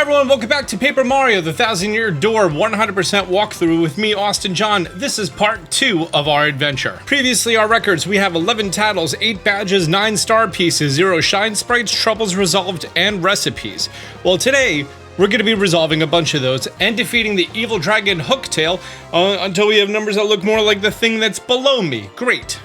everyone, welcome back to Paper Mario, the 1000-Year Door 100% walkthrough with me, Austin John. This is part 2 of our adventure. Previously, our records, we have 11 tattles, 8 badges, 9 star pieces, 0 shine sprites, troubles resolved, and recipes. Well, today, we're going to be resolving a bunch of those and defeating the evil dragon Hooktail until we have numbers that look more like the thing that's below me. Great.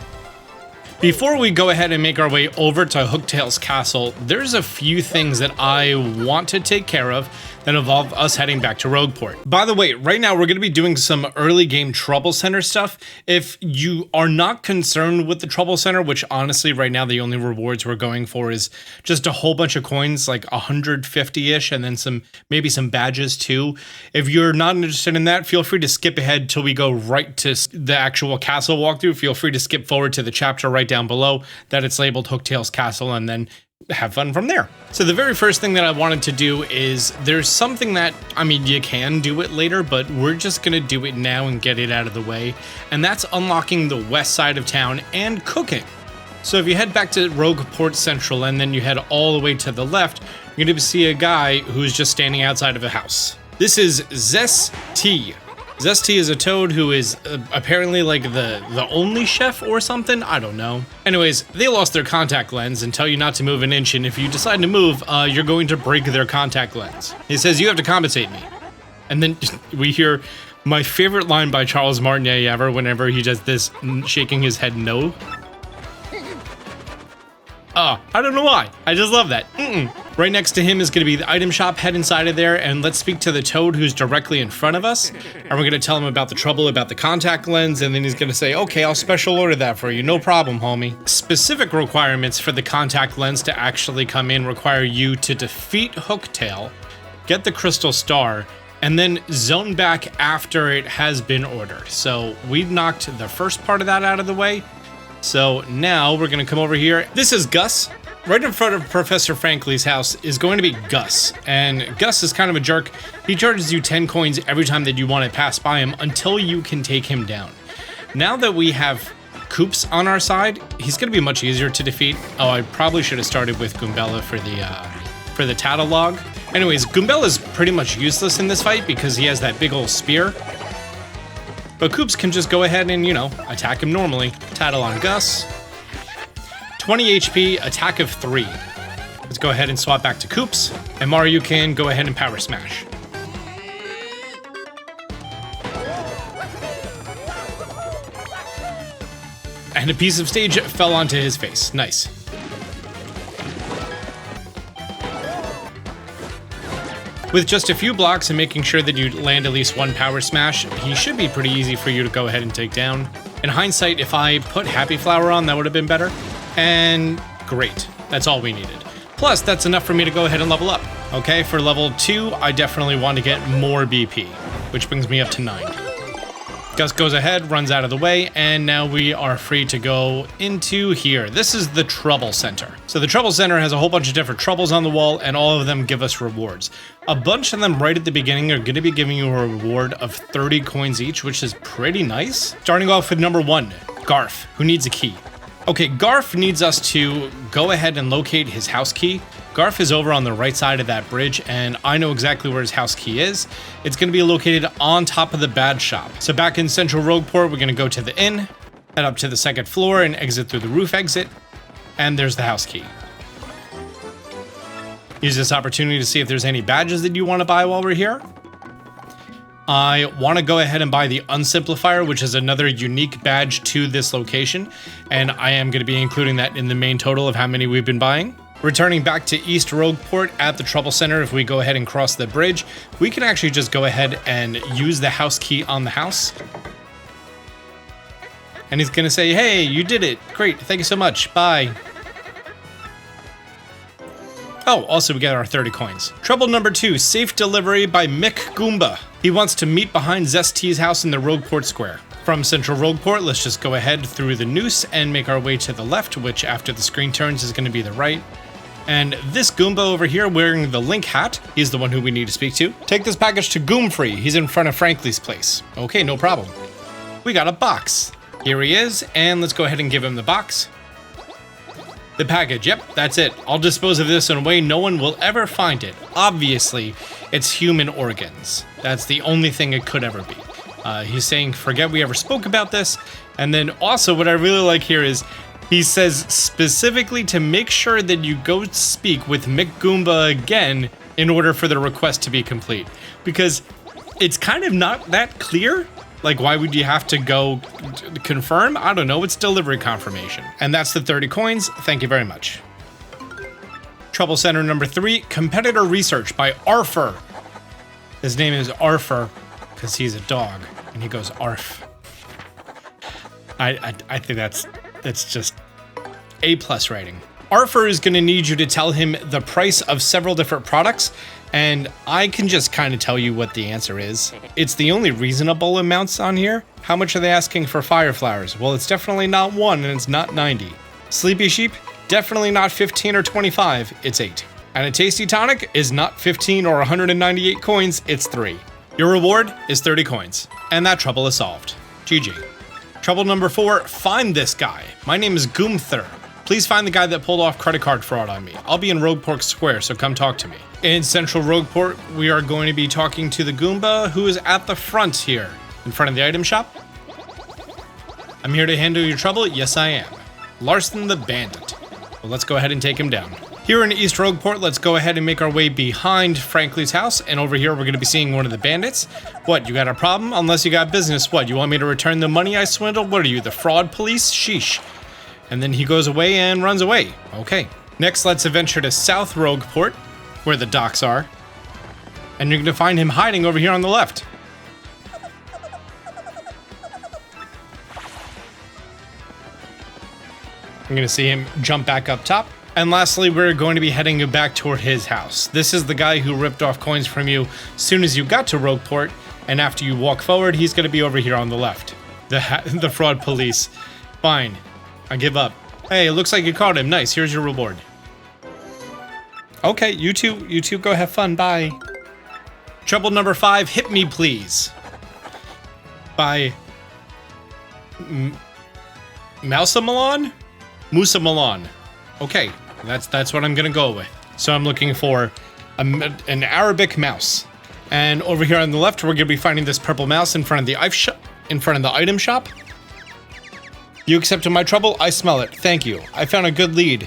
Before we go ahead and make our way over to Hooktail's castle, there's a few things that I want to take care of that involve us heading back to Rogueport. By the way, right now we're going to be doing some early game Trouble Center stuff. If you are not concerned with the Trouble Center, which honestly right now the only rewards we're going for is just a whole bunch of coins, like 150-ish, and then maybe some badges too. If you're not interested in that, feel free to skip ahead till we go right to the actual castle walkthrough. Feel free to skip forward to the chapter right down below that it's labeled Hooktail's Castle, and then have fun from there. So the very first thing that I wanted to do is there's something that, I mean, you can do it later, but we're just gonna do it now and get it out of the way. And that's unlocking the west side of town and cooking. So if you head back to Rogueport Central and then you head all the way to the left, you're gonna see a guy who's just standing outside of a house. This is Zess T. Zess T is a toad who is apparently like the only chef or something, I don't know. Anyways, they lost their contact lens and tell you not to move an inch, and if you decide to move, you're going to break their contact lens. He says, you have to compensate me. And then we hear my favorite line by Charles Martinet ever whenever he does this, shaking his head no. I don't know why. I just love that. Right next to him is going to be the item shop. Head inside of there and let's speak to the toad who's directly in front of us. And we're going to tell him about the trouble about the contact lens. And then he's going to say, okay, I'll special order that for you. No problem, homie. Specific requirements for the contact lens to actually come in require you to defeat Hooktail, get the crystal star, and then zone back after it has been ordered. So we knocked the first part of that out of the way. So now we're going to come over here. This is Gus. Right in front of Professor Frankly's house is going to be Gus. And Gus is kind of a jerk. He charges you 10 coins every time that you want to pass by him until you can take him down. Now that we have Koops on our side, he's going to be much easier to defeat. Oh, I probably should have started with Goombella for the Epilogue. Anyways, Goombella's pretty much useless in this fight because he has that big old spear. But Koops can just go ahead and, you know, attack him normally. Tattle on Gus. 20 HP, attack of 3. Let's go ahead and swap back to Koops. And Mario can go ahead and power smash. And a piece of stage fell onto his face. Nice. With just a few blocks and making sure that you land at least one power smash, he should be pretty easy for you to go ahead and take down. In hindsight, if I put Happy Flower on, that would have been better. And great, that's all we needed. Plus, that's enough for me to go ahead and level up. Okay, for level 2, I definitely want to get more BP, which brings me up to 9. Gus goes ahead, runs out of the way, and now we are free to go into here. This is the Trouble Center. So the Trouble Center has a whole bunch of different troubles on the wall, and all of them give us rewards. A bunch of them right at the beginning are going to be giving you a reward of 30 coins each, which is pretty nice. Starting off with number 1, Garf, who needs a key. Okay, Garf needs us to go ahead and locate his house key. Garf is over on the right side of that bridge, and I know exactly where his house key is. It's going to be located on top of the bad shop. So back in Central Rogueport, we're going to go to the inn, head up to the 2nd floor, and exit through the roof exit. And there's the house key. Use this opportunity to see if there's any badges that you want to buy while we're here. I want to go ahead and buy the Unsimplifier, which is another unique badge to this location. And I am going to be including that in the main total of how many we've been buying. Returning back to East Rogueport at the Trouble Center, if we go ahead and cross the bridge, we can actually just go ahead and use the house key on the house. And he's going to say, hey, you did it. Great. Thank you so much. Bye. Oh, also we got our 30 coins. Trouble number 2, safe delivery by Mick Goomba. He wants to meet behind Zess T's house in the Rogueport Square. From Central Rogueport, let's just go ahead through the noose and make our way to the left, which after the screen turns is going to be the right. And this Goomba over here wearing the Link hat, he's the one who we need to speak to. Take this package to Goomfree. He's in front of Frankly's place. Okay, no problem. We got a box. Here he is, and let's go ahead and give him the box. The package, yep, that's it. I'll dispose of this in a way no one will ever find it. Obviously, it's human organs. That's the only thing it could ever be. He's saying, forget we ever spoke about this. And then also what I really like here is he says specifically to make sure that you go speak with Mick Goomba again in order for the request to be complete. Because it's kind of not that clear. Like, why would you have to go confirm? I don't know. It's delivery confirmation. And that's the 30 coins. Thank you very much. Trouble Center number 3, Competitor Research by Arfer. His name is Arfer because he's a dog. And he goes, Arf. I think that's just A+ rating. Arfer is going to need you to tell him the price of several different products, and I can just kind of tell you what the answer is. It's the only reasonable amounts on here. How much are they asking for fire flowers? Well, it's definitely not 1 and it's not 90. Sleepy Sheep? Definitely not 15 or 25, it's 8. And a Tasty Tonic is not 15 or 198 coins, it's 3. Your reward is 30 coins. And that trouble is solved. GG. Trouble number 4, find this guy. My name is Goomther. Please find the guy that pulled off credit card fraud on me. I'll be in Rogueport Square, so come talk to me. In Central Rogueport, we are going to be talking to the Goomba who is at the front here, in front of the item shop. I'm here to handle your trouble. Yes, I am. Larson the Bandit. Well, let's go ahead and take him down. Here in East Rogueport, let's go ahead and make our way behind Frankly's house, and over here we're going to be seeing one of the bandits. What, you got a problem? Unless you got business, what, you want me to return the money I swindled? What are you, the fraud police? Sheesh. And then he goes away and runs away. Okay. Next, let's adventure to South Rogueport, where the docks are. And you're going to find him hiding over here on the left. I'm going to see him jump back up top. And lastly, we're going to be heading back toward his house. This is the guy who ripped off coins from you as soon as you got to Rogueport. And after you walk forward, he's going to be over here on the left. The fraud police. Fine. I give up. Hey, it looks like you caught him. Nice. Here's your reward. Okay, you two go have fun. Bye. Trouble number 5, Hit Me Please. By Mousa Milan. Okay, that's what I'm gonna go with. So I'm looking for an Arabic mouse. And over here on the left, we're gonna be finding this purple mouse in front of the item shop. You accepted my trouble? I smell it. Thank you. I found a good lead.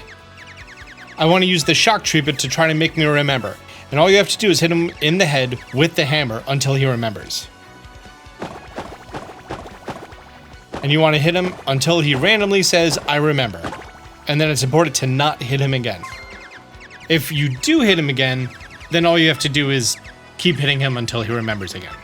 I want to use the shock treatment to try to make me remember. And all you have to do is hit him in the head with the hammer until he remembers. And you want to hit him until he randomly says, I remember. And then it's important to not hit him again. If you do hit him again, then all you have to do is keep hitting him until he remembers again.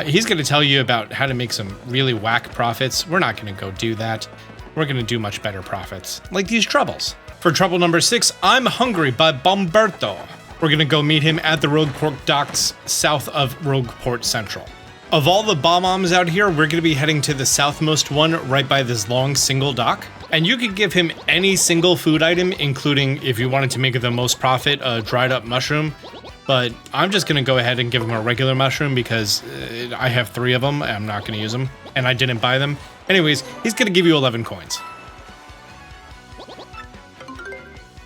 He's going to tell you about how to make some really whack profits. We're not going to go do that. We're going to do much better profits, like these troubles. For trouble number 6, I'm Hungry by Bomberto. We're going to go meet him at the Rogueport docks south of Rogueport Central. Of all the bombs out here, we're going to be heading to the southmost one right by this long single dock. And you could give him any single food item, including, if you wanted to make it the most profit, a dried up mushroom. But I'm just going to go ahead and give him a regular mushroom because I have 3 of them. I'm not going to use them. And I didn't buy them. Anyways, he's going to give you 11 coins.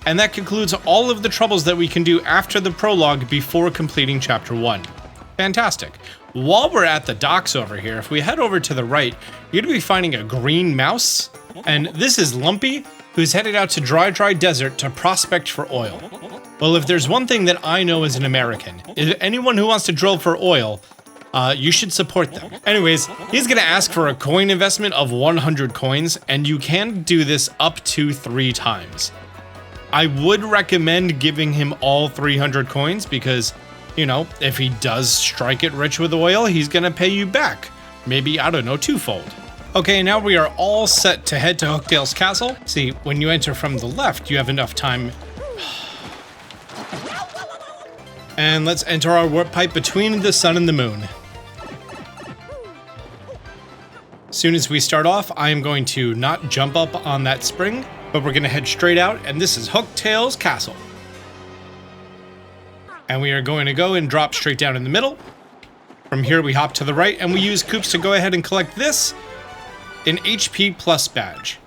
And that concludes all of the troubles that we can do after the prologue before completing Chapter 1. Fantastic. While we're at the docks over here, if we head over to the right, you're going to be finding a green mouse. And this is Lumpy, who's headed out to Dry Desert to prospect for oil. Well, if there's one thing that I know as an American, is anyone who wants to drill for oil, you should support them. Anyways, he's going to ask for a coin investment of 100 coins, and you can do this up to 3 times. I would recommend giving him all 300 coins because, you know, if he does strike it rich with oil, he's going to pay you back. Maybe, I don't know, 2-fold. Okay, now we are all set to head to Hooktail's castle. See, when you enter from the left, you have enough time. And let's enter our warp pipe between the sun and the moon. As soon as we start off, I am going to not jump up on that spring, but we're going to head straight out, and this is Hooktail's castle. And we are going to go and drop straight down in the middle. From here, we hop to the right, and we use Koops to go ahead and collect this, an HP Plus badge.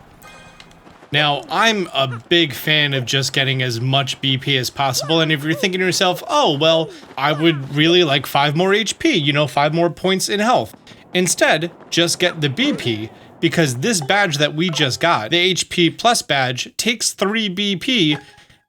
Now, I'm a big fan of just getting as much BP as possible, and if you're thinking to yourself, oh, well, I would really like 5 more HP, you know, 5 more points in health. Instead, just get the BP, because this badge that we just got, the HP plus badge, takes 3 BP,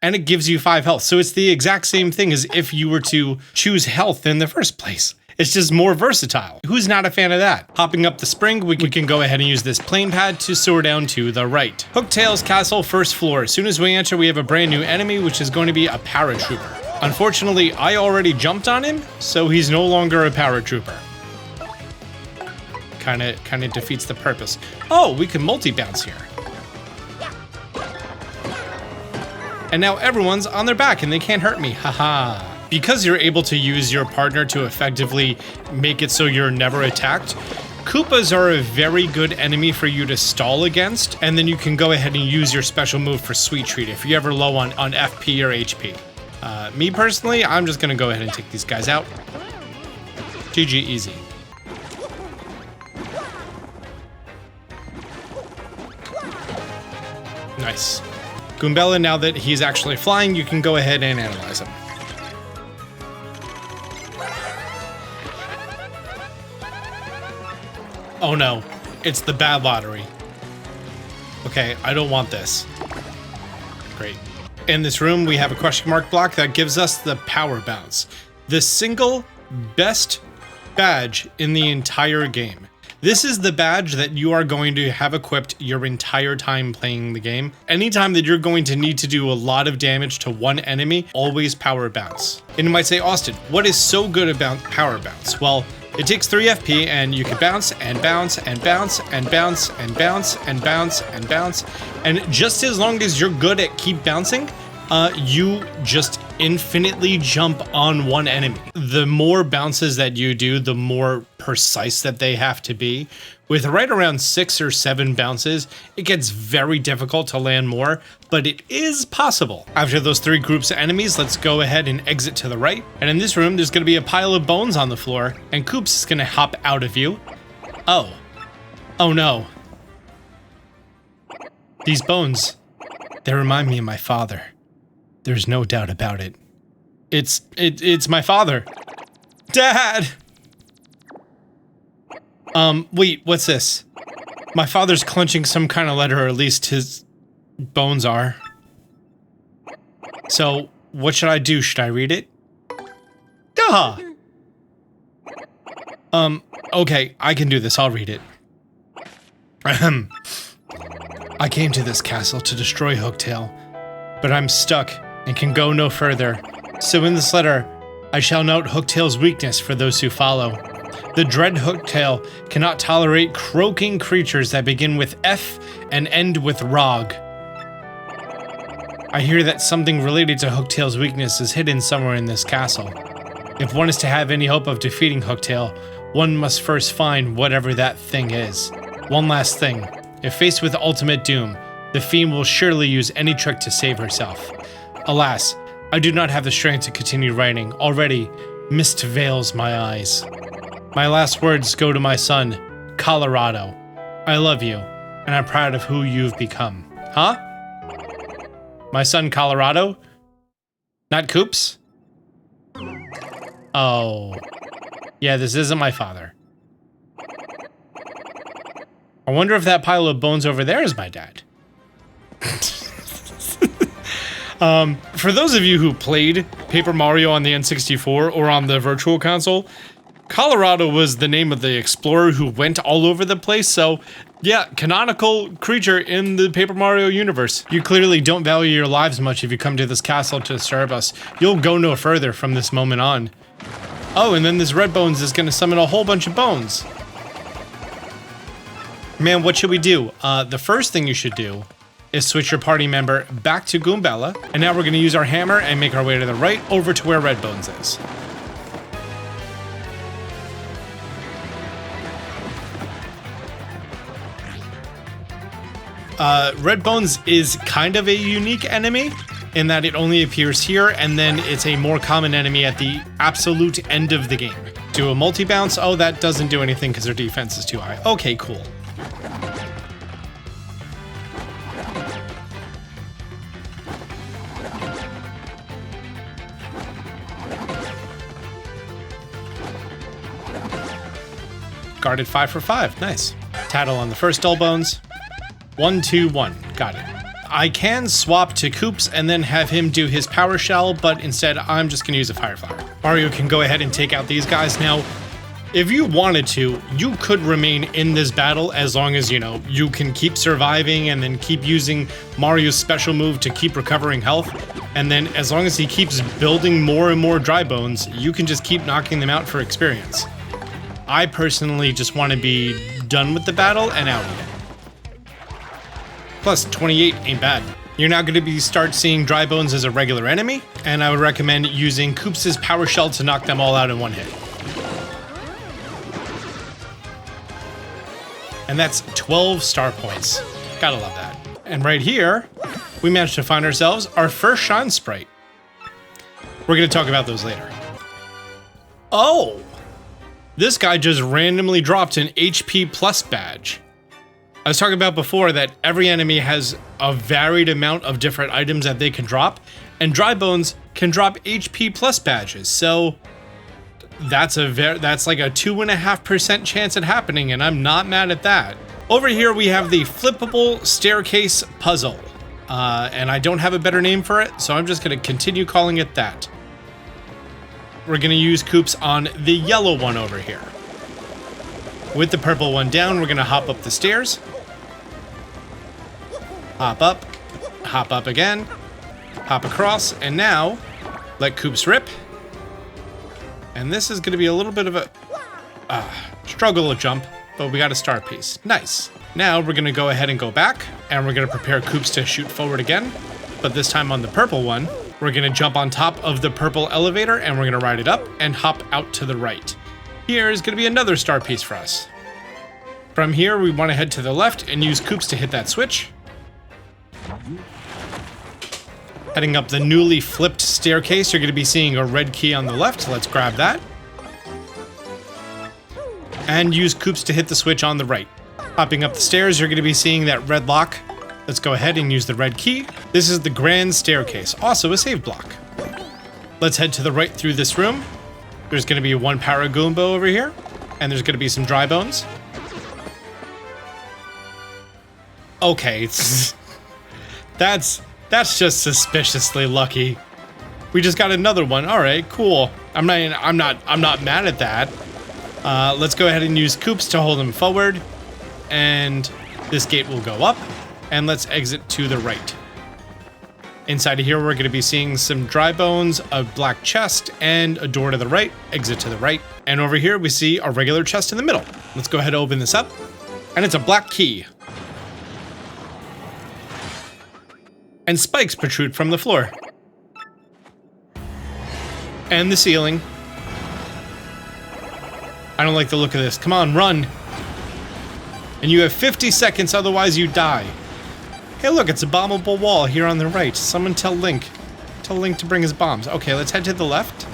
and it gives you 5 health. So it's the exact same thing as if you were to choose health in the first place. It's just more versatile. Who's not a fan of that? Hopping up the spring, we can go ahead and use this plane pad to soar down to the right. Hooktail's castle, first floor. As soon as we enter, we have a brand new enemy, which is going to be a paratrooper. Unfortunately, I already jumped on him, so he's no longer a paratrooper. Kind of defeats the purpose. Oh, we can multi-bounce here. And now everyone's on their back and they can't hurt me, haha. Because you're able to use your partner to effectively make it so you're never attacked, Koopas are a very good enemy for you to stall against, and then you can go ahead and use your special move for Sweet Treat if you're ever low on FP or HP. Me personally, I'm just gonna go ahead and take these guys out. GG easy. Nice. Goombella, now that he's actually flying, you can go ahead and analyze him. Oh no, it's the bad lottery. Okay, I don't want this. Great. In this room, we have a question mark block that gives us the power bounce. The single best badge in the entire game. This is the badge that you are going to have equipped your entire time playing the game. Anytime that you're going to need to do a lot of damage to one enemy, always power bounce. And you might say, Austin, what is so good about power bounce? Well, it takes 3 FP and you can bounce and bounce and bounce and bounce and bounce and bounce and bounce. And just as long as you're good at keep bouncing, you just infinitely jump on one enemy. The more bounces that you do, the more precise that they have to be. With right around 6 or 7 bounces, it gets very difficult to land more, but it is possible. After those 3 groups of enemies, let's go ahead and exit to the right. And in this room, there's gonna be a pile of bones on the floor, and Koops is gonna hop out of view. Oh. Oh no. These bones, they remind me of my father. There's no doubt about it. It's my father. Dad! Wait, what's this? My father's clenching some kind of letter, or at least his bones are. So, what should I do? Should I read it? Duh! Okay, I can do this. I'll read it. Ahem. I came to this castle to destroy Hooktail, but I'm stuck and can go no further. So in this letter, I shall note Hooktail's weakness for those who follow. The dread Hooktail cannot tolerate croaking creatures that begin with F and end with Rog. I hear that something related to Hooktail's weakness is hidden somewhere in this castle. If one is to have any hope of defeating Hooktail, one must first find whatever that thing is. One last thing. If faced with ultimate doom, the fiend will surely use any trick to save herself. Alas, I do not have the strength to continue writing. Already, mist veils my eyes. My last words go to my son, Colorado. I love you, and I'm proud of who you've become. Huh? My son, Colorado? Not Koops? Oh. Yeah, this isn't my father. I wonder if that pile of bones over there is my dad. For those of you who played Paper Mario on the N64 or on the Virtual Console, Colorado was the name of the explorer who went all over the place, so yeah, canonical creature in the Paper Mario universe. You clearly don't value your lives much if you come to this castle to disturb us. You'll go no further from this moment on. Oh, and then this Red Bones is gonna summon a whole bunch of bones. Man, what should we do? The first thing you should do is switch your party member back to Goombella, and now we're gonna use our hammer and make our way to the right over to where Red Bones is. Red Bones is kind of a unique enemy in that it only appears here, and then it's a more common enemy at the absolute end of the game. Do a multi-bounce? Oh, that doesn't do anything because their defense is too high. Okay, cool. Guarded 5 for 5. Nice. Tattle on the first Dull Bones. 1, 2, 1. Got it. I can swap to Koops and then have him do his Power Shell, but instead I'm just going to use a Fire Flower. Mario can go ahead and take out these guys. Now, if you wanted to, you could remain in this battle as long as, you know, you can keep surviving and then keep using Mario's special move to keep recovering health. And then as long as he keeps building more and more Dry Bones, you can just keep knocking them out for experience. I personally just want to be done with the battle and out of it. Plus, 28 ain't bad. You're now going to start seeing Dry Bones as a regular enemy, and I would recommend using Koops' Power Shell to knock them all out in one hit. And that's 12 star points. Gotta love that. And right here, we managed to find ourselves our first Shine Sprite. We're going to talk about those later. Oh! This guy just randomly dropped an HP Plus badge. I was talking about before that every enemy has a varied amount of different items that they can drop, and Dry Bones can drop HP Plus badges, so that's like a 2.5% chance at happening, and I'm not mad at that. Over here we have the flippable staircase puzzle, and I don't have a better name for it, so I'm just going to continue calling it that. We're going to use Koops on the yellow one over here. With the purple one down, we're going to hop up the stairs. Hop up again, hop across, and now let Koops rip. And this is going to be a little bit of a struggle to jump, but we got a star piece. Nice. Now we're going to go ahead and go back, and we're going to prepare Koops to shoot forward again, but this time on the purple one. We're going to jump on top of the purple elevator, and we're going to ride it up and hop out to the right. Here is going to be another star piece for us. From here, we want to head to the left and use Koops to hit that switch. Heading up the newly flipped staircase, you're going to be seeing a red key on the left. Let's grab that. And use Koops to hit the switch on the right. Hopping up the stairs, you're going to be seeing that red lock. Let's go ahead and use the red key. This is the grand staircase, also a save block. Let's head to the right through this room. There's going to be one Paragoomba over here, and there's going to be some Dry Bones. Okay, that's just suspiciously lucky. We just got another one. All right, cool. I'm not mad at that. Let's go ahead and use Koops to hold him forward, and this gate will go up. And let's exit to the right. Inside of here, we're going to be seeing some Dry Bones, a black chest, and a door to the right. Exit to the right. And over here, we see a regular chest in the middle. Let's go ahead and open this up. And it's a black key. And spikes protrude from the floor. And the ceiling. I don't like the look of this. Come on, run. And you have 50 seconds, otherwise you die. Hey look, it's a bombable wall here on the right. Someone tell Link. Tell Link to bring his bombs. Okay, let's head to the left.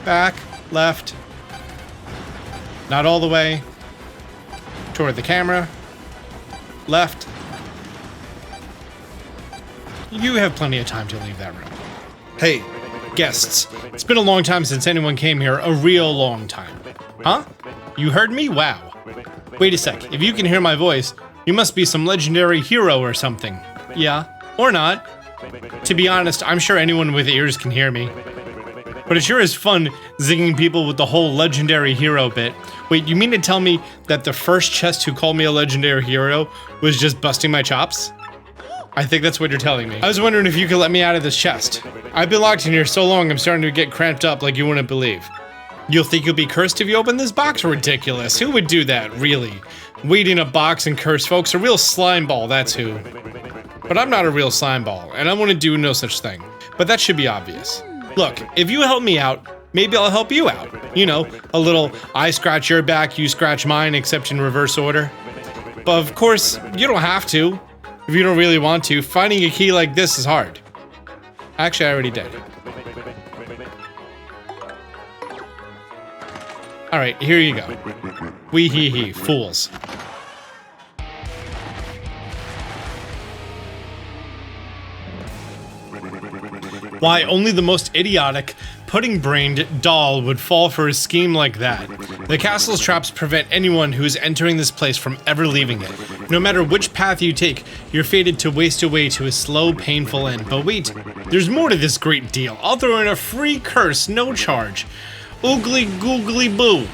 Back, left. Not all the way. Toward the camera. Left. You have plenty of time to leave that room. Hey, guests. It's been a long time since anyone came here. A real long time. Huh? You heard me? Wow. Wait a sec. If you can hear my voice, you must be some legendary hero or something. Yeah. Or not. To be honest, I'm sure anyone with ears can hear me. But it sure is fun zinging people with the whole legendary hero bit. Wait, you mean to tell me that the first chest who called me a legendary hero was just busting my chops? I think that's what you're telling me. I was wondering if you could let me out of this chest. I've been locked in here so long I'm starting to get cramped up like you wouldn't believe. You'll think you'll be cursed if you open this box? Ridiculous. Who would do that, really? Wait in a box and curse folks? A real slime ball, that's who. But I'm not a real slime ball, and I want to do no such thing. But that should be obvious. Look, if you help me out, maybe I'll help you out. You know, a little I scratch your back, you scratch mine, except in reverse order. But of course, you don't have to. If you don't really want to, finding a key like this is hard. Actually, I already did. Alright, here you go. Wee hee hee, fools. Why, only the most idiotic, pudding-brained doll would fall for a scheme like that? The castle's traps prevent anyone who's entering this place from ever leaving it. No matter which path you take, you're fated to waste away to a slow, painful end. But wait, there's more to this great deal. I'll throw in a free curse, no charge. Oogly googly boo.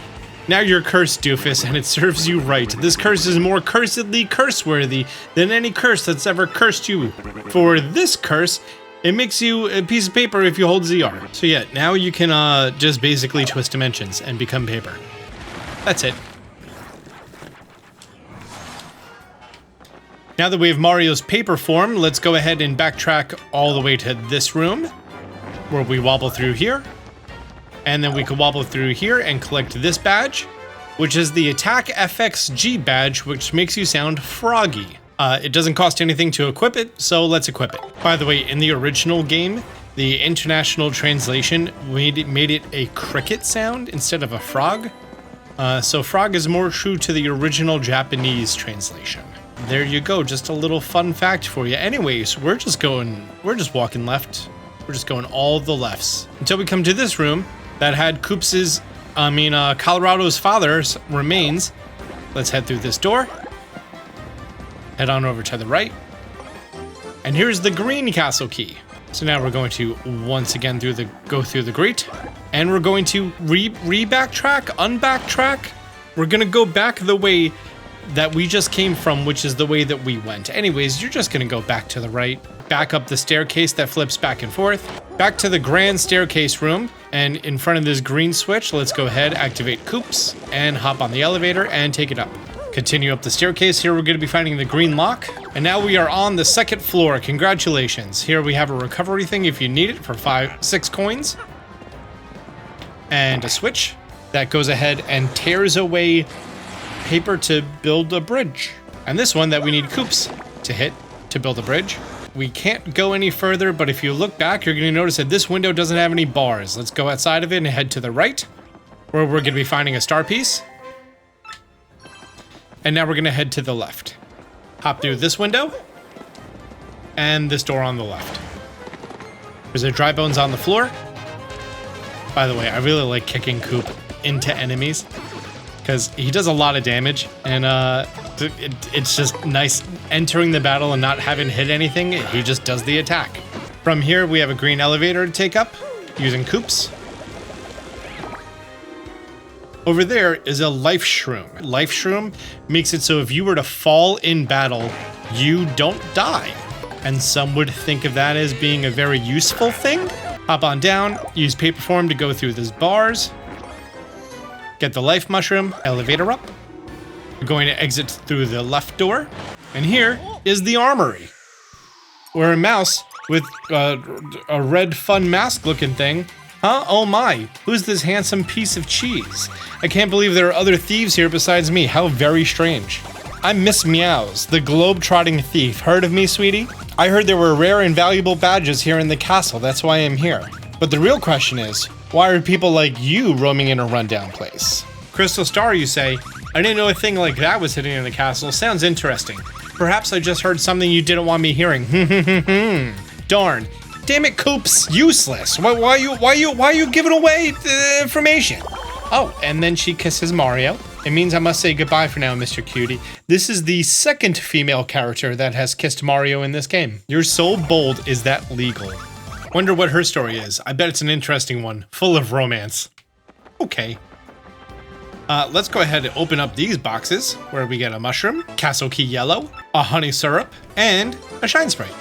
Now you're cursed, doofus, and it serves you right. This curse is more cursedly curse-worthy than any curse that's ever cursed you. For this curse, it makes you a piece of paper if you hold ZR. So yeah, now you can just basically twist dimensions and become paper. That's it. Now that we have Mario's paper form, let's go ahead and backtrack all the way to this room, where we wobble through here. And then we can wobble through here and collect this badge, which is the Attack FXG badge, which makes you sound froggy. It doesn't cost anything to equip it, so let's equip it. By the way, in the original game, the international translation made it a cricket sound instead of a frog. So frog is more true to the original Japanese translation. There you go, just a little fun fact for you. Anyways, we're just walking left. We're just going all the lefts until we come to this room that had Colorado's father's remains. Let's head through this door. Head on over to the right. And here's the green castle key. So now we're going to once again go through the grate. And we're going to backtrack, unbacktrack. We're gonna go back the way that we just came from, which is the way that we went. Anyways, you're just gonna go back to the right, back up the staircase that flips back and forth, back to the grand staircase room, and in front of this green switch, let's go ahead, activate Koops, and hop on the elevator and take it up. Continue up the staircase. Here we're going to be finding the green lock, and now we are on the second floor. Congratulations. Here we have a recovery thing if you need it for 6 coins, and a switch that goes ahead and tears away paper to build a bridge. And this one that we need Koops to hit to build a bridge. We can't go any further, but if you look back, you're going to notice that this window doesn't have any bars. Let's go outside of it and head to the right, where we're going to be finding a star piece. And now we're going to head to the left. Hop through this window, and this door on the left. There's a dry bones on the floor. By the way, I really like kicking Coop into enemies, because he does a lot of damage, and it's just nice entering the battle and not having hit anything. He just does the attack. From here, we have a green elevator to take up using Koops. Over there is a life shroom. Life shroom makes it so if you were to fall in battle, you don't die. And some would think of that as being a very useful thing. Hop on down, use paper form to go through these bars. Get the life mushroom, elevator up. We're going to exit through the left door. And here is the armory, where a mouse with a red fun mask looking thing. Huh? Oh my, who's this handsome piece of cheese? I can't believe there are other thieves here besides me. How very strange. I'm Miss Meows, the globe-trotting thief. Heard of me, sweetie? I heard there were rare and valuable badges here in the castle. That's why I'm here. But the real question is, why are people like you roaming in a rundown place? Crystal Star, you say? I didn't know a thing like that was hidden in the castle. Sounds interesting. Perhaps I just heard something you didn't want me hearing. Darn. Damn it, Koops. Useless. Why you giving away the information? Oh, and then she kisses Mario. It means I must say goodbye for now, Mr. Cutie. This is the second female character that has kissed Mario in this game. You're so bold, is that legal? Wonder what her story is. I bet it's an interesting one, full of romance. Okay. Let's go ahead and open up these boxes, where we get a mushroom, castle key yellow, a honey syrup, and a shine sprite.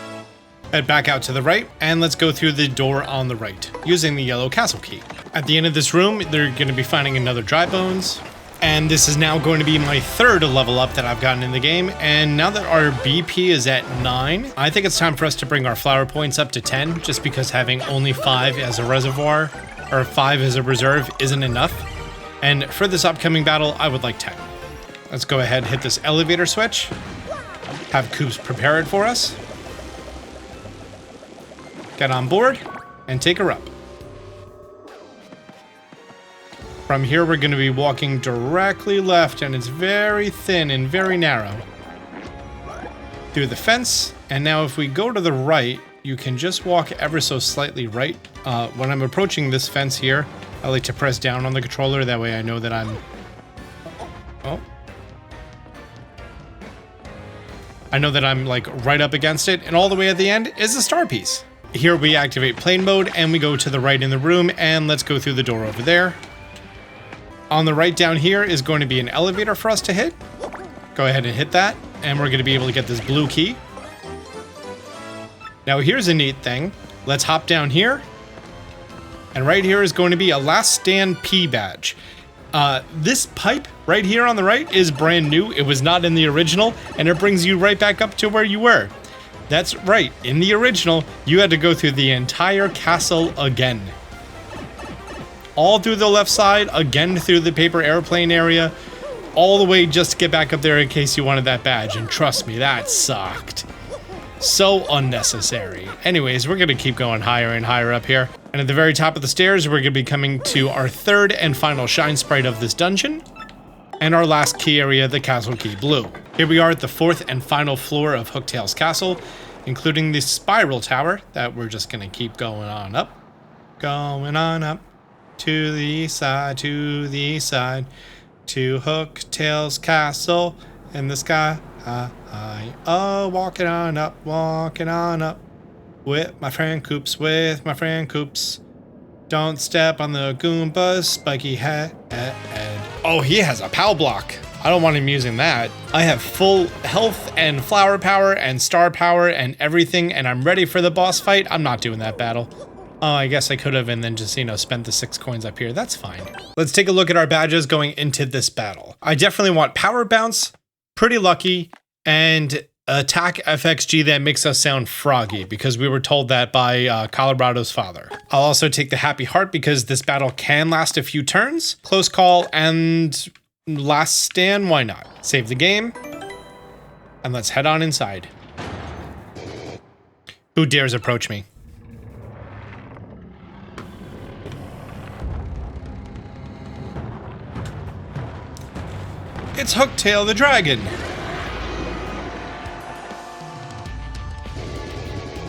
Head back out to the right, and let's go through the door on the right, using the yellow castle key. At the end of this room, they're going to be finding another dry bones, and this is now going to be my third level up that I've gotten in the game, and now that our BP is at 9, I think it's time for us to bring our flower points up to 10, just because having only 5 as a reservoir, or 5 as a reserve, isn't enough. And for this upcoming battle, I would like 10. Let's go ahead and hit this elevator switch, have Koops prepare it for us, get on board, and take her up. From here, we're going to be walking directly left, and it's very thin and very narrow. Through the fence, and now if we go to the right, you can just walk ever so slightly right when I'm approaching this fence here, I like to press down on the controller. That way I know that I'm... Oh. I know that I'm like right up against it, and all the way at the end is a star piece. Here we activate plane mode and we go to the right in the room, and let's go through the door over there. On the right down here is going to be an elevator for us to hit. Go ahead and hit that, and we're going to be able to get this blue key. Now here's a neat thing. Let's hop down here. And right here is going to be a last stand P badge. This pipe right here on the right is brand new. It was not in the original, and it brings you right back up to where you were. That's right. In the original, you had to go through the entire castle again. All through the left side, again through the paper airplane area, all the way just to get back up there in case you wanted that badge. And trust me, that sucked. So unnecessary. Anyways, we're going to keep going higher and higher up here. And at the very top of the stairs, we're going to be coming to our third and final shine sprite of this dungeon. And our last key area, the Castle Key Blue. Here we are at the fourth and final floor of Hooktail's castle, including the spiral tower that we're just going to keep going on up. Going on up to the side, to the side, to Hooktail's castle in the sky. Oh, walking on up, with my friend Coops, Don't step on the Goomba's spiky head. Oh, he has a POW block. I don't want him using that. I have full health and flower power and star power and everything, and I'm ready for the boss fight. I'm not doing that battle. Oh, I guess I could have and then just, spent the 6 coins up here. That's fine. Let's take a look at our badges going into this battle. I definitely want Power Bounce, Pretty Lucky, and Attack FXG that makes us sound froggy, because we were told that by Colorado's father. I'll also take the Happy Heart because this battle can last a few turns. Close Call and Last Stand, why not? Save the game, and let's head on inside. Who dares approach me? It's Hooktail the dragon.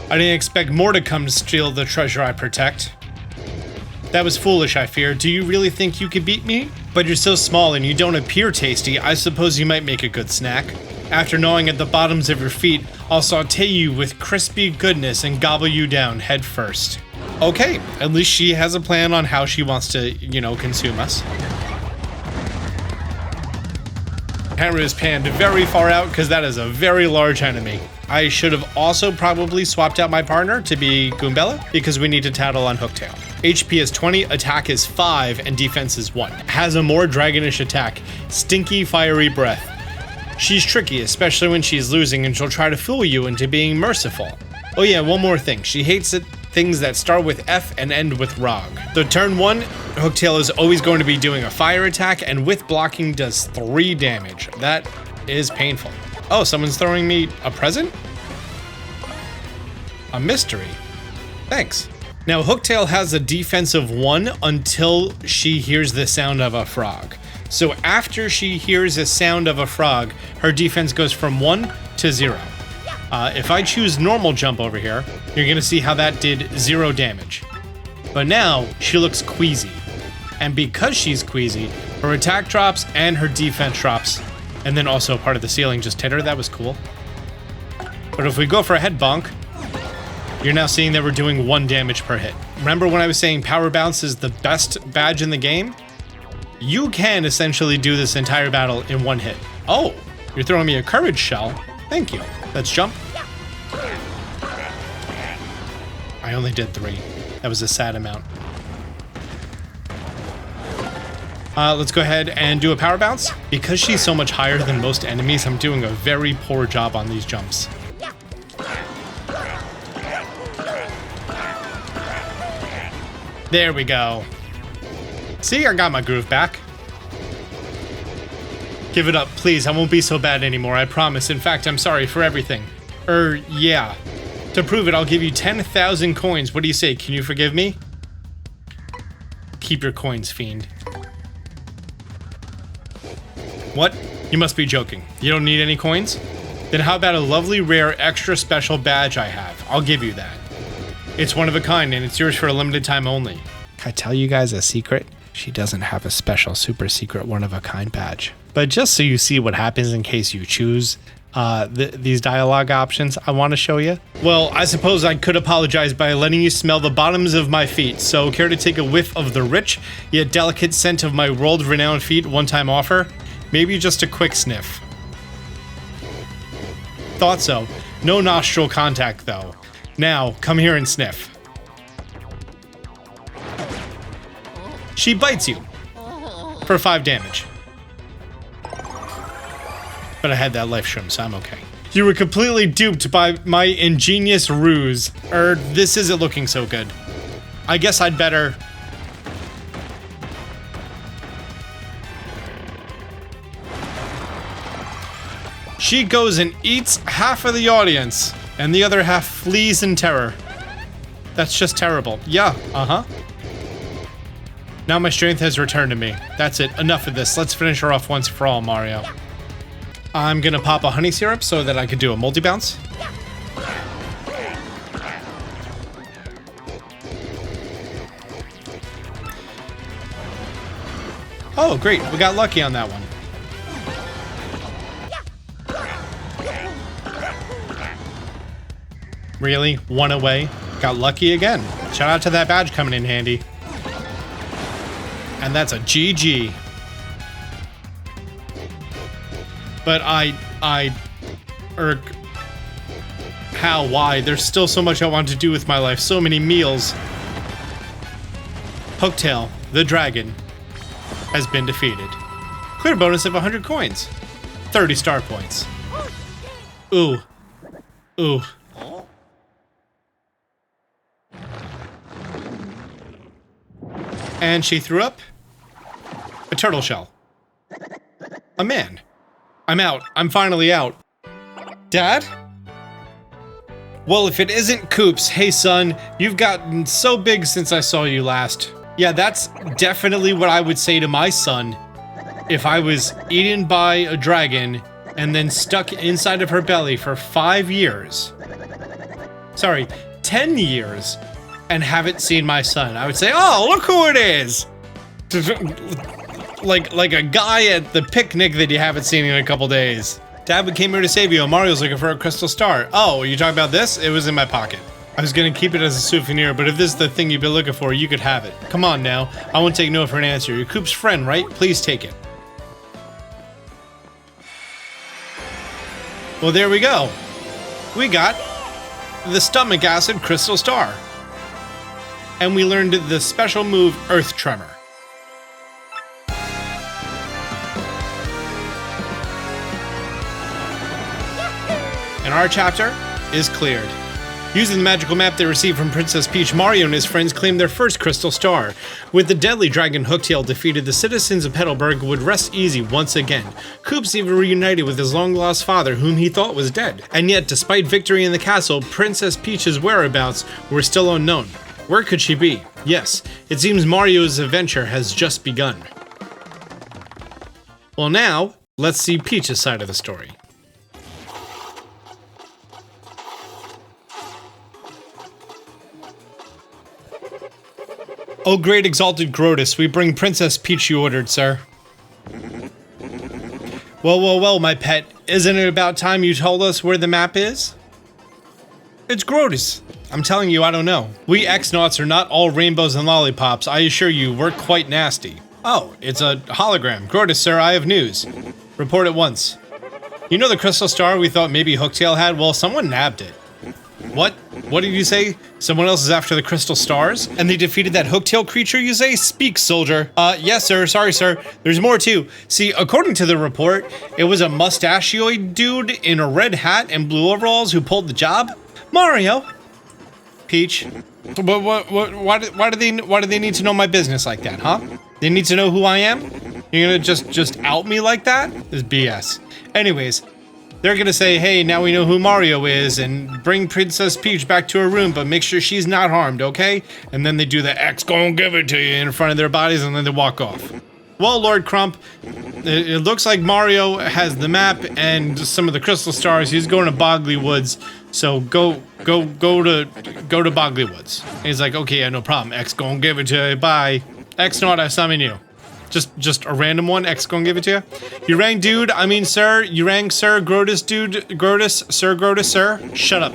I didn't expect more to come to steal the treasure I protect. That was foolish, I fear. Do you really think you could beat me? But you're so small and you don't appear tasty, I suppose you might make a good snack. After gnawing at the bottoms of your feet, I'll saute you with crispy goodness and gobble you down head first. Okay, at least she has a plan on how she wants to, consume us. Camera is panned very far out because that is a very large enemy. I should have also probably swapped out my partner to be Goombella because we need to tattle on Hooktail. HP is 20, attack is 5, and defense is 1. Has a more dragonish attack, stinky fiery breath. She's tricky, especially when she's losing, and she'll try to fool you into being merciful. Oh yeah, one more thing. She hates things that start with F and end with ROG. So turn 1, Hooktail is always going to be doing a fire attack, and with blocking does 3 damage. That is painful. Oh, someone's throwing me a present? A mystery. Thanks. Now, Hooktail has a defense of 1 until she hears the sound of a frog. So after she hears the sound of a frog, her defense goes from 1 to 0. If I choose normal jump over here, you're gonna see how that did 0 damage. But now, she looks queasy. And because she's queasy, her attack drops and her defense drops. And then also part of the ceiling just hit her. That was cool. But if we go for a head bonk, you're now seeing that we're doing 1 damage per hit. Remember when I was saying Power Bounce is the best badge in the game? You can essentially do this entire battle in 1 hit. Oh, you're throwing me a courage shell. Thank you. Let's jump. I only did 3. That was a sad amount. Let's go ahead and do a Power Bounce. Because she's so much higher than most enemies, I'm doing a very poor job on these jumps. There we go. See, I got my groove back. Give it up, please. I won't be so bad anymore, I promise. In fact, I'm sorry for everything. Yeah. To prove it, I'll give you 10,000 coins. What do you say? Can you forgive me? Keep your coins, fiend. What? You must be joking. You don't need any coins? Then how about a lovely, rare, extra special badge I have? I'll give you that. It's one of a kind, and it's yours for a limited time only. Can I tell you guys a secret? She doesn't have a special super secret one of a kind badge. But just so you see what happens in case you choose these dialogue options I want to show you. Well, I suppose I could apologize by letting you smell the bottoms of my feet. So care to take a whiff of the rich yet delicate scent of my world-renowned feet one-time offer? Maybe just a quick sniff. Thought so. No nostril contact though. Now, come here and sniff. She bites you for 5 damage. But I had that life shroom, so I'm okay. You were completely duped by my ingenious ruse. This isn't looking so good. I guess I'd better... She goes and eats half of the audience, and the other half flees in terror. That's just terrible. Yeah, Now my strength has returned to me. That's it, enough of this. Let's finish her off once for all, Mario. I'm gonna pop a honey syrup so that I could do a multi-bounce. Oh, great, we got lucky on that one. Really? One away? Got lucky again. Shout out to that badge coming in handy. And that's a GG. But how, why? There's still so much I want to do with my life. So many meals. Hooktail, the dragon, has been defeated. Clear bonus of 100 coins. 30 star points. Ooh. Ooh. And she threw up a turtle shell. A man. I'm out. I'm finally out. Dad? Well, if it isn't Koops, hey son, you've gotten so big since I saw you last. Yeah, that's definitely what I would say to my son if I was eaten by a dragon and then stuck inside of her belly for 5 years. Sorry, 10 years and haven't seen my son. I would say, oh, look who it is! Like a guy at the picnic that you haven't seen in a couple days. Dad, we came here to save you. Mario's looking for a crystal star. Oh, you talking about this? It was in my pocket. I was gonna keep it as a souvenir, but if this is the thing you've been looking for, you could have it. Come on now. I won't take no for an answer. You're Coop's friend, right? Please take it. Well, there we go. We got the stomach acid crystal star. And we learned the special move Earth Tremor. And our chapter is cleared. Using the magical map they received from Princess Peach, Mario and his friends claimed their first crystal star. With the deadly dragon Hooktail defeated, the citizens of Petalburg would rest easy once again. Koops even reunited with his long-lost father, whom he thought was dead. And yet, despite victory in the castle, Princess Peach's whereabouts were still unknown. Where could she be? Yes, it seems Mario's adventure has just begun. Well now, let's see Peach's side of the story. Oh great exalted Grotus, we bring Princess Peach you ordered, sir. Well, my pet. Isn't it about time you told us where the map is? It's Grotus. I'm telling you, I don't know. We X-Nauts are not all rainbows and lollipops. I assure you, we're quite nasty. Oh, it's a hologram. Grotus, sir, I have news. Report at once. You know the crystal star we thought maybe Hooktail had? Well, someone nabbed it. What? What did you say? Someone else is after the crystal stars? And they defeated that Hooktail creature, you say? Speak, soldier. Yes, sir. Sorry, sir. There's more, too. See, according to the report, it was a mustachioid dude in a red hat and blue overalls who pulled the job. Mario. Peach. Why do they need to know my business like that, huh? They need to know who I am? You're gonna just out me like that? This is BS. Anyways, they're gonna say, hey, now we know who Mario is, and bring Princess Peach back to her room, but make sure she's not harmed, okay? And then they do the X gon' give it to you in front of their bodies, and then they walk off. Well, Lord Crump, it looks like Mario has the map and some of the crystal stars. He's going to Bogley Woods So go to Boggly Woods. And he's like, okay, yeah, no problem. X gonna give it to you. Bye. X not, I summon you. Just a random one. X gonna give it to you. You rang dude. I mean sir. You rang sir. Grotus dude. Grotus. Sir Grotus sir. Shut up.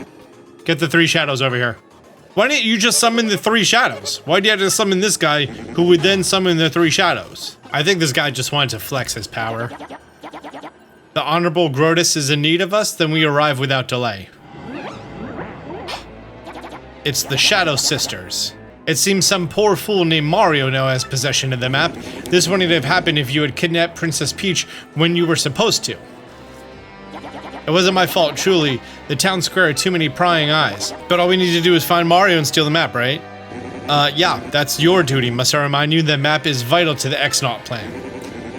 Get the 3 shadows over here. Why didn't you just summon the 3 shadows? Why do you have to summon this guy who would then summon the 3 shadows? I think this guy just wanted to flex his power. The Honorable Grotus is in need of us, then we arrive without delay. It's the Shadow Sisters. It seems some poor fool named Mario now has possession of the map. This wouldn't have happened if you had kidnapped Princess Peach when you were supposed to. It wasn't my fault, truly. The town square had too many prying eyes. But all we need to do is find Mario and steal the map, right? Yeah, that's your duty. Must I remind you, the map is vital to the X-Naut plan.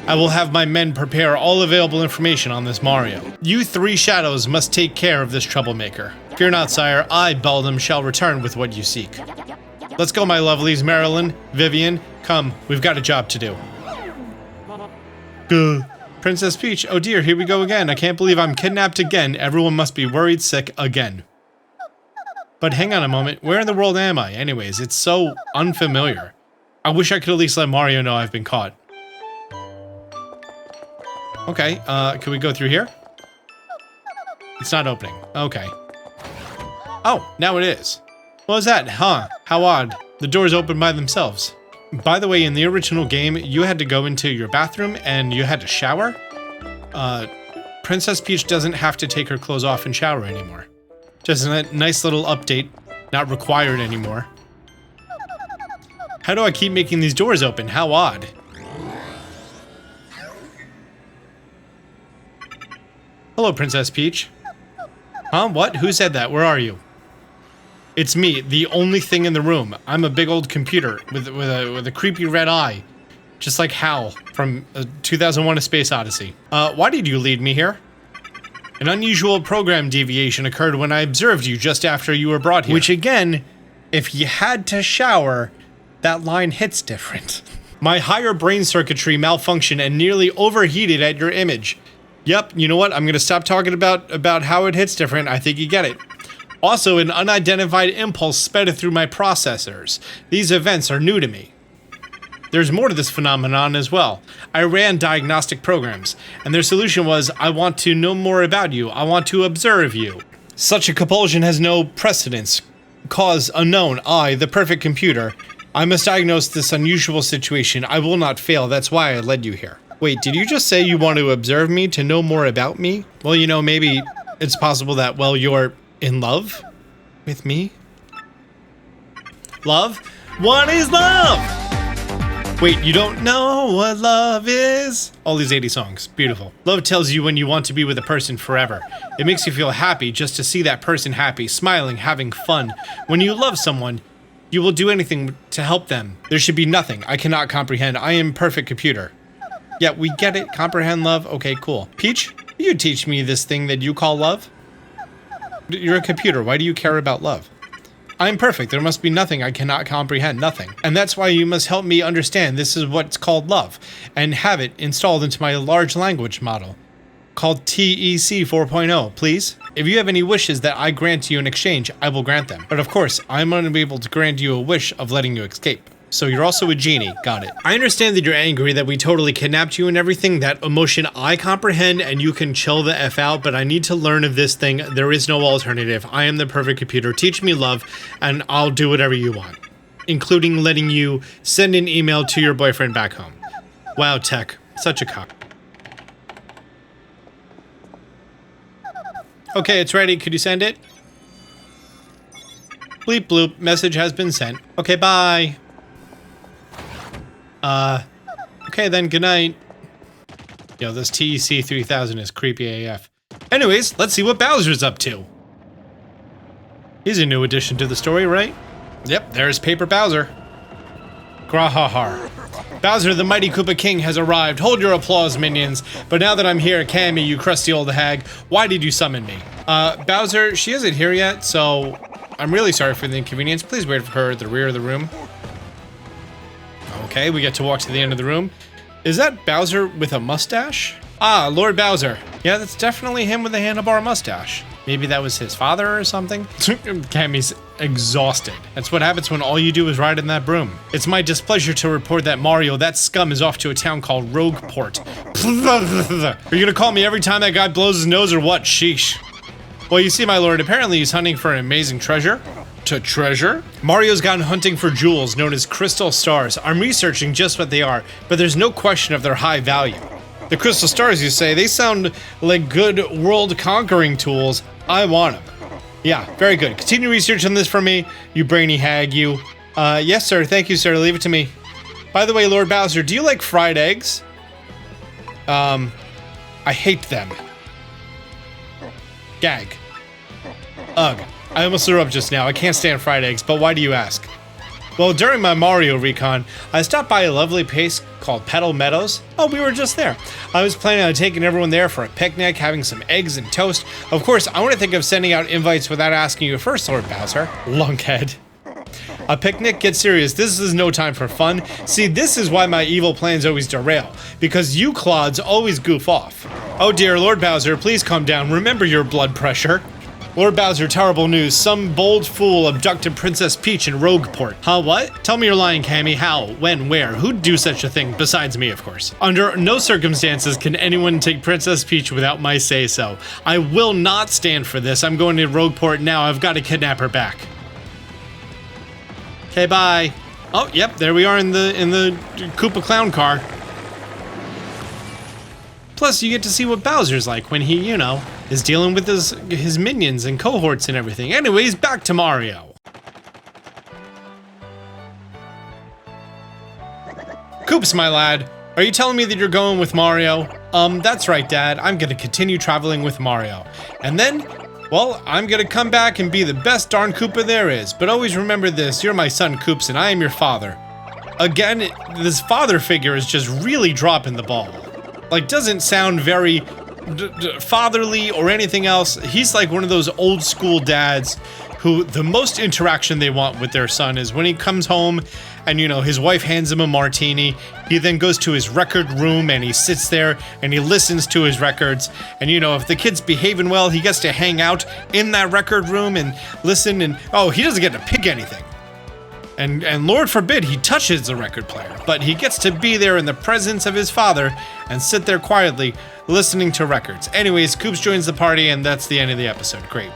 I will have my men prepare all available information on this Mario. You 3 shadows must take care of this troublemaker. Fear not, sire. I, Beldam, shall return with what you seek. Let's go, my lovelies. Marilyn, Vivian, come. We've got a job to do. Gah. Princess Peach, oh dear, here we go again. I can't believe I'm kidnapped again. Everyone must be worried sick again. But hang on a moment, where in the world am I? Anyways, it's so unfamiliar. I wish I could at least let Mario know I've been caught. Okay, can we go through here? It's not opening. Okay. Oh, now it is. What was that? Huh, how odd. The doors open by themselves. By the way, in the original game, you had to go into your bathroom and you had to shower. Princess Peach doesn't have to take her clothes off and shower anymore. Just a nice little update, not required anymore. How do I keep making these doors open? How odd. Hello, Princess Peach. Huh? What? Who said that? Where are you? It's me, the only thing in the room. I'm a big old computer with a creepy red eye. Just like Hal from 2001: A Space Odyssey. Why did you lead me here? An unusual program deviation occurred when I observed you just after you were brought here. Which again, if you had to shower, that line hits different. My higher brain circuitry malfunctioned and nearly overheated at your image. Yep, you know what? I'm gonna stop talking about how it hits different. I think you get it. Also, an unidentified impulse sped through my processors. These events are new to me. There's more to this phenomenon as well. I ran diagnostic programs, and their solution was, I want to know more about you. I want to observe you. Such a compulsion has no precedence. Cause unknown. I, the perfect computer. I must diagnose this unusual situation. I will not fail. That's why I led you here. Wait, did you just say you want to observe me to know more about me? Well, you know, maybe it's possible that, well, you're in love with me? Love? What is love? Wait, you don't know what love is? All these 80 songs. Beautiful. Love tells you when you want to be with a person forever. It makes you feel happy just to see that person happy, smiling, having fun. When you love someone, you will do anything to help them. There should be nothing I cannot comprehend. I am perfect computer. Yeah, we get it. Comprehend love. Okay, cool. Peach, you teach me this thing that you call love? You're a computer. Why do you care about love? I'm perfect. There must be nothing I cannot comprehend. Nothing. And that's why you must help me understand this is what's called love and have it installed into my large language model called TEC 4.0, please. If you have any wishes that I grant you in exchange, I will grant them. But of course, I'm unable to grant you a wish of letting you escape. So you're also a genie. Got it. I understand that you're angry that we totally kidnapped you and everything. That emotion I comprehend and you can chill the F out, but I need to learn of this thing. There is no alternative. I am the perfect computer. Teach me love and I'll do whatever you want, including letting you send an email to your boyfriend back home. Wow, tech. Such a cock. Okay, it's ready. Could you send it? Bleep bloop. Message has been sent. Okay, bye. Okay then, good night. Yo, this TEC 3000 is creepy AF. Anyways, let's see what Bowser's up to. He's a new addition to the story, right? Yep, there's Paper Bowser. Grahahar. Bowser, the mighty Koopa King, has arrived. Hold your applause, minions. But now that I'm here, Cammy, you crusty old hag, why did you summon me? Bowser, she isn't here yet, so I'm really sorry for the inconvenience. Please wait for her at the rear of the room. Okay, we get to walk to the end of the room. Is that Bowser with a mustache? Ah, Lord Bowser. Yeah, that's definitely him with a handlebar mustache. Maybe that was his father or something? Cammy's exhausted. That's what happens when all you do is ride in that broom. It's my displeasure to report that Mario, that scum, is off to a town called Rogueport. Are you gonna call me every time that guy blows his nose or what? Sheesh. Well, you see, my lord, apparently he's hunting for an amazing treasure. Treasure? Mario's gone hunting for jewels known as crystal stars. I'm researching just what they are, but there's no question of their high value. The crystal stars, you say? They sound like good world-conquering tools. I want them. Yeah, very good. Continue research on this for me, you brainy hag, you. Yes, sir. Thank you, sir. Leave it to me. By the way, Lord Bowser, do you like fried eggs? I hate them. Gag. Ugh. I almost threw up just now. I can't stand fried eggs, but why do you ask? Well, during my Mario recon, I stopped by a lovely place called Petal Meadows. Oh, we were just there. I was planning on taking everyone there for a picnic, having some eggs and toast. Of course, I wouldn't think of sending out invites without asking you first, Lord Bowser. Lunkhead. A picnic? Get serious. This is no time for fun. See, this is why my evil plans always derail. Because you clods always goof off. Oh dear, Lord Bowser, please calm down. Remember your blood pressure. Lord Bowser, terrible news. Some bold fool abducted Princess Peach in Rogueport. Huh, what? Tell me you're lying, Cammy. How? When? Where? Who'd do such a thing? Besides me, of course. Under no circumstances can anyone take Princess Peach without my say-so. I will not stand for this. I'm going to Rogueport now. I've got to kidnap her back. Okay, bye. Oh, yep, there we are in the Koopa Clown car. Plus, you get to see what Bowser's like when he, you know, is dealing with his minions and cohorts and everything. Anyways, back to Mario. Koops, my lad, are you telling me that you're going with Mario? That's right, Dad. I'm gonna continue traveling with Mario. And then, well, I'm gonna come back and be the best darn Koopa there is. But always remember this, you're my son, Koops, and I am your father. Again, this father figure is just really dropping the ball. Like, doesn't sound very fatherly or anything else. He's like one of those old school dads who the most interaction they want with their son is when he comes home and, you know, his wife hands him a martini. He then goes to his record room and he sits there and he listens to his records. And, you know, if the kid's behaving well, he gets to hang out in that record room and listen. And, oh, he doesn't get to pick anything. And Lord forbid he touches the record player, but he gets to be there in the presence of his father and sit there quietly listening to records. Anyways, Koops joins the party and that's the end of the episode. Great.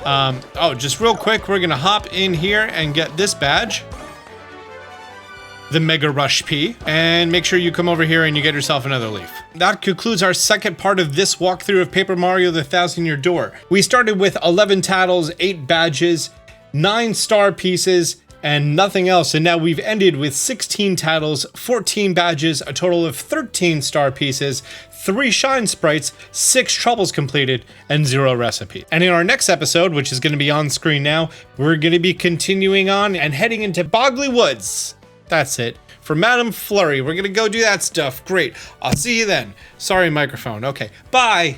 Oh, just real quick, we're gonna hop in here and get this badge. The Mega Rush P, and make sure you come over here and you get yourself another leaf. That concludes our second part of this walkthrough of Paper Mario the Thousand-Year Door. We started with 11 titles, 8 badges, 9 star pieces, and nothing else, and now we've ended with 16 titles, 14 badges, a total of 13 star pieces, 3 shine sprites, 6 troubles completed, and 0 recipe. And in our next episode, which is going to be on screen now, we're going to be continuing on and heading into Boggly Woods. That's it. For Madame Flurry, we're going to go do that stuff. Great. I'll see you then. Sorry, microphone. Okay, bye.